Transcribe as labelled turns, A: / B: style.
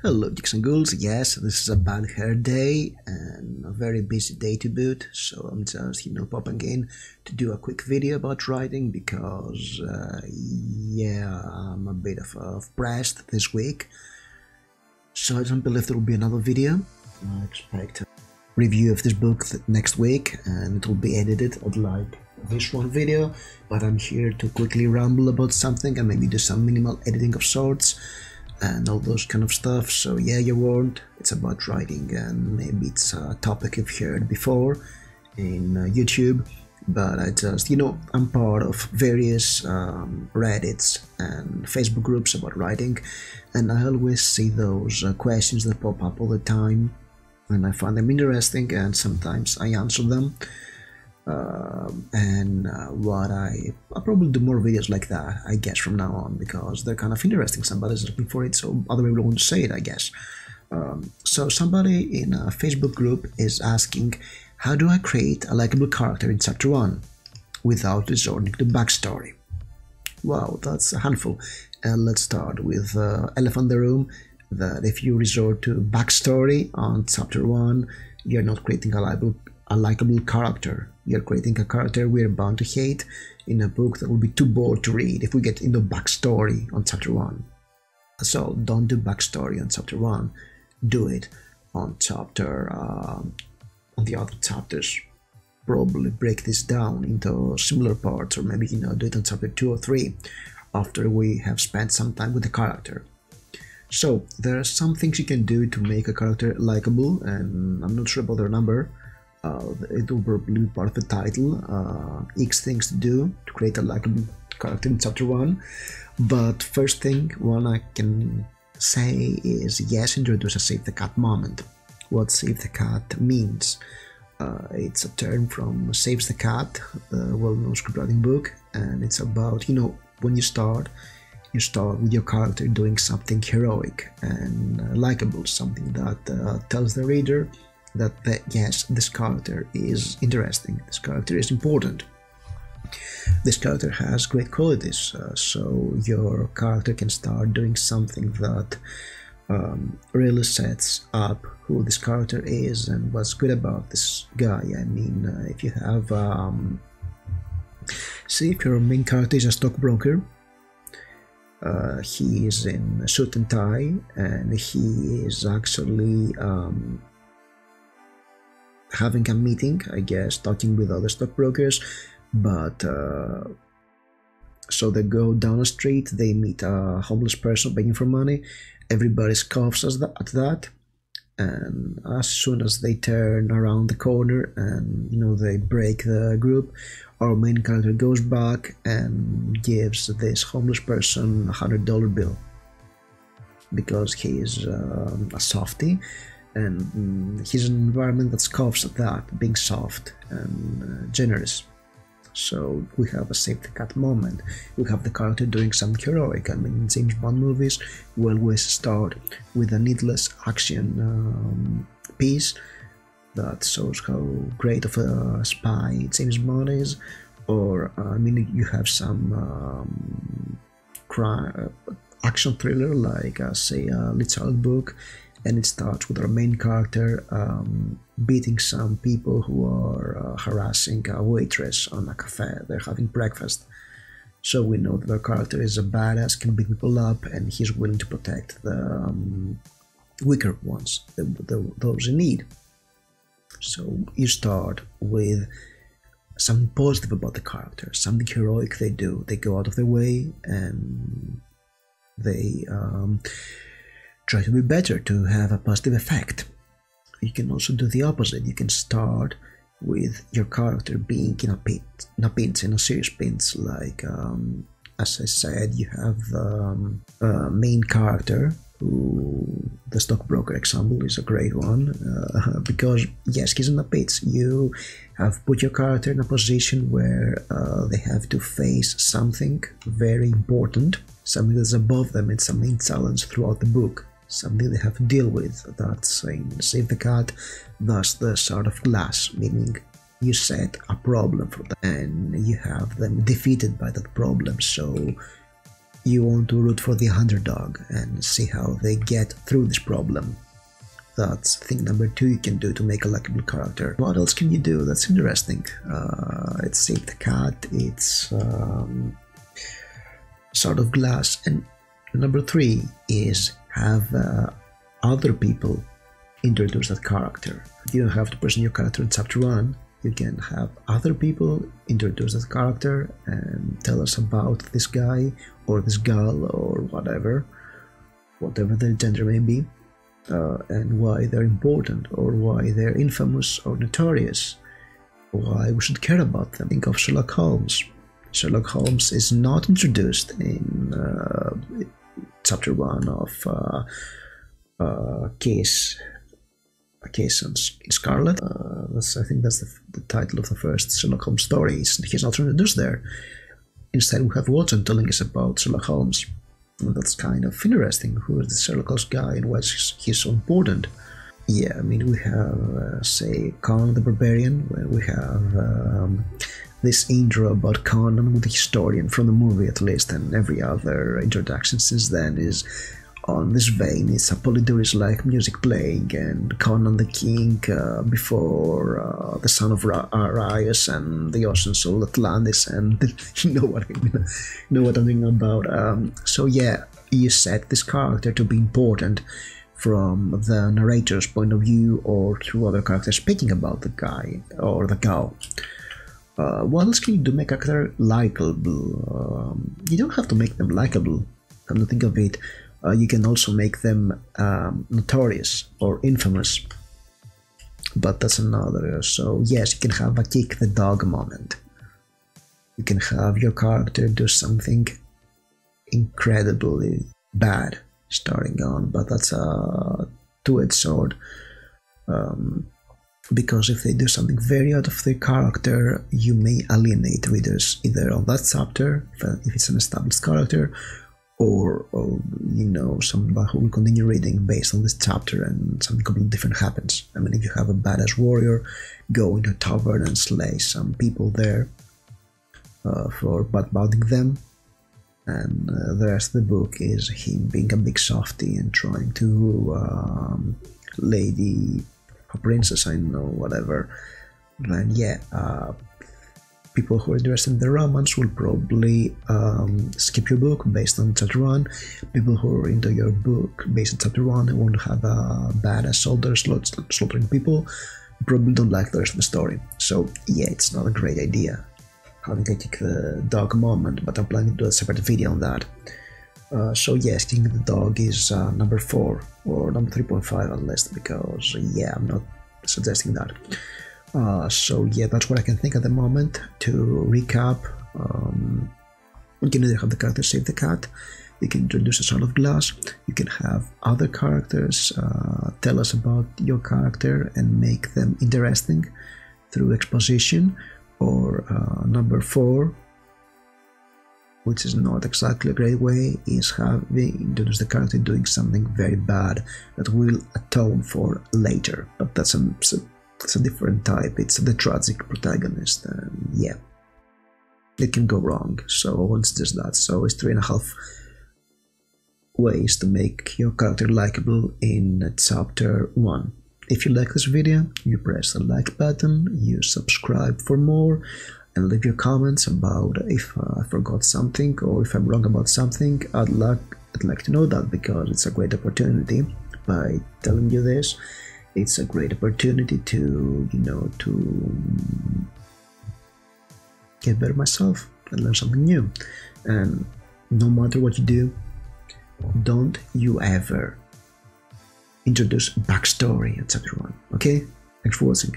A: Hello, geeks and ghouls. Yes, this is a bad hair day and a very busy day to boot, so I'm just, popping in to do a quick video about writing because, I'm a bit of pressed this week. So I don't believe there will be another video. I expect a review of this book next week and it will be edited like this one video, but I'm here to quickly ramble about something and maybe do some minimal editing of sorts and all those kind of stuff. So yeah, you're warned, it's about writing and maybe it's a topic you've heard before in YouTube, but I just, I'm part of various Reddits and Facebook groups about writing, and I always see those questions that pop up all the time and I find them interesting and sometimes I answer them. I'll probably do more videos like that, I guess, from now on, because they're kind of interesting. Somebody's looking for it, so other people want to say it, I guess. So somebody in a Facebook group is asking, how do I create a likable character in chapter 1 without resorting to backstory? Wow, that's a handful. Let's start with elephant in the room, that if you resort to backstory on chapter 1, you're not creating a likable character. You're creating a character we're bound to hate in a book that will be too bored to read if we get into backstory on chapter 1. So don't do backstory on chapter 1. Do it on the other chapters. Probably break this down into similar parts, or maybe do it on chapter 2 or 3 after we have spent some time with the character. So there are some things you can do to make a character likable, and I'm not sure about their number. It will probably be part of the title, X things to do to create a likable character in chapter 1. But first thing, one I can say is, yes, introduce a save the cat moment. What save the cat means? It's a term from Saves the Cat, the well-known scriptwriting book, and it's about, when you start with your character doing something heroic and likable, something that tells the reader that yes, this character is interesting, this character is important, this character has great qualities, so your character can start doing something that really sets up who this character is and what's good about this guy. I mean, if you have see if your main character is a stockbroker, he is in a suit and tie and he is actually having a meeting, I guess, talking with other stockbrokers, but so they go down the street, they meet a homeless person begging for money, everybody scoffs at that, and as soon as they turn around the corner and they break the group, our main character goes back and gives this homeless person $100 bill because he is a softie, and he's in an environment that scoffs at that, being soft and generous. So we have a save the cat moment. We have the character doing something heroic. I mean, in James Bond movies, we always start with a needless action piece that shows how great of a spy James Bond is. Or, I mean, you have some crime, action thriller like, say, a Lee Child book, and it starts with our main character beating some people who are harassing a waitress on a cafe. They're having breakfast. So we know that our character is a badass, can beat people up, and he's willing to protect the weaker ones, those in need. So you start with something positive about the character, something heroic they do. They go out of their way and they try to be better, to have a positive effect. You can also do the opposite. You can start with your character being in a serious pinch, like as I said, you have the main character, who, the stockbroker example is a great one, because yes, he's in a pit. You have put your character in a position where they have to face something very important, something that's above them. It's a main challenge throughout the book, something they have to deal with. That's in Save the Cat, thus the Shard of Glass, meaning you set a problem for them and you have them defeated by that problem. So you want to root for the underdog and see how they get through this problem. That's thing number 2 you can do to make a likable character. What else can you do that's interesting? It's Save the Cat, it's Sort of Glass, and number 3 is have other people introduce that character. You don't have to present your character in chapter 1, you can have other people introduce that character and tell us about this guy or this girl or whatever their gender may be. And why they're important, or why they're infamous or notorious, why we should care about them. Think of Sherlock Holmes. Sherlock Holmes is not introduced in chapter 1 of A Case in Scarlet. I think that's the title of the first Sherlock Holmes story. He's not introduced there. Instead, we have Watson telling us about Sherlock Holmes. And that's kind of interesting. Who is the Sherlock Holmes guy and why he's so important? Yeah, I mean, we have, say, Conan the Barbarian, where we have this intro about Conan with the historian from the movie at least, and every other introduction since then is on this vein. It's Apollodorus-like music playing, and Conan the King before the son of Arius and the Ocean Soul Atlantis, and you know what I'm thinking about. So yeah, you set this character to be important from the narrator's point of view, or through other characters speaking about the guy or the girl. What else can you do to make a character likable? You don't have to make them likable, come to think of it. You can also make them notorious or infamous, but that's another. So yes, you can have a kick the dog moment. You can have your character do something incredibly bad starting on, but that's a two-edged sword, because if they do something very out of their character, you may alienate readers either on that chapter, if it's an established character, or you know, somebody who will continue reading based on this chapter and something completely different happens. I mean, if you have a badass warrior go into a tavern and slay some people there for bad-mouthing them, and the rest of the book is him being a big softy and trying to lady a princess, I know, whatever, then yeah, people who are interested in the romance will probably skip your book based on chapter 1. People who are into your book based on chapter 1 and want to have a badass soldier slaughtering people probably don't like the rest of the story. So yeah, it's not a great idea having a kick the dog moment, but I'm planning to do a separate video on that. So yes, kicking the dog is number 4 or number 3.5 at least, because yeah, I'm not suggesting that. So yeah, that's what I can think at the moment. To recap, you can either have the character Save the Cat, you can introduce a Sort of Glass, you can have other characters tell us about your character and make them interesting through exposition, or number 4, which is not exactly a great way, is having introduce the character doing something very bad that will atone for later, but that's a different type. It's the tragic protagonist, and yeah, it can go wrong, so I won't suggest that. So it's 3.5 ways to make your character likable in chapter 1. If you like this video, you press the like button, you subscribe for more, and leave your comments about if I forgot something or if I'm wrong about something. I'd like to know that, because it's a great opportunity. By telling you this, it's a great opportunity to, you know, to get better myself and learn something new. And no matter what you do, don't you ever introduce backstory in chapter 1, okay? Thanks for watching.